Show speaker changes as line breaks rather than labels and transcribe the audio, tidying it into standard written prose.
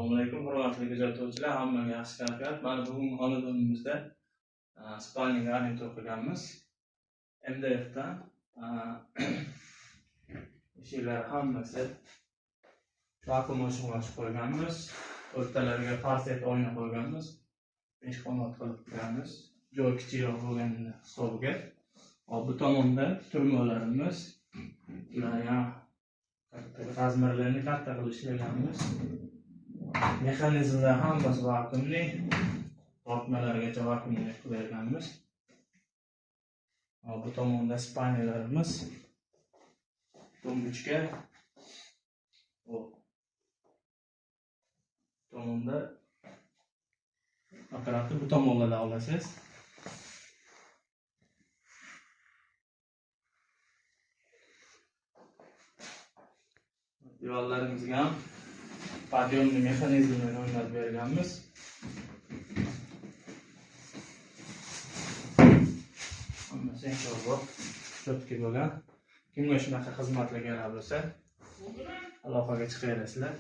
Assalomu alaykum, hurmatli kuzatuvchilar, hammaga yaxshi kayfiyat. Mana bugun xonadonimizda spalni garnitur qilganmiz. MDF dan eshiklar hammasi vakuum oshiqlashib qo'yganmiz. O'rtalariga farset oyna qo'yganmiz. 5 qanot qilib qo'yganmiz. Joy kichikroq bo'lgani hisobiga. Bu tomonda turmalarimiz, ular razmerlarni katta qilib ishlaganmiz. Mexanizmlar hammasi vakuumli, tortmalargacha vakuumli qilganmiz. Bu tomonda spaynerlarimiz, tumbuchka, bu tomonda apparatni bu tomonlarda olasiz. Devorlarimizga ham podъемный mexanizmlarni o'rnatib berganmiz. Hammasi inshaalloh cho'tki bo'lgan. Kimga shunaqa xizmatlar kerak bo'lsa, aloqaga chiqaverasizlar.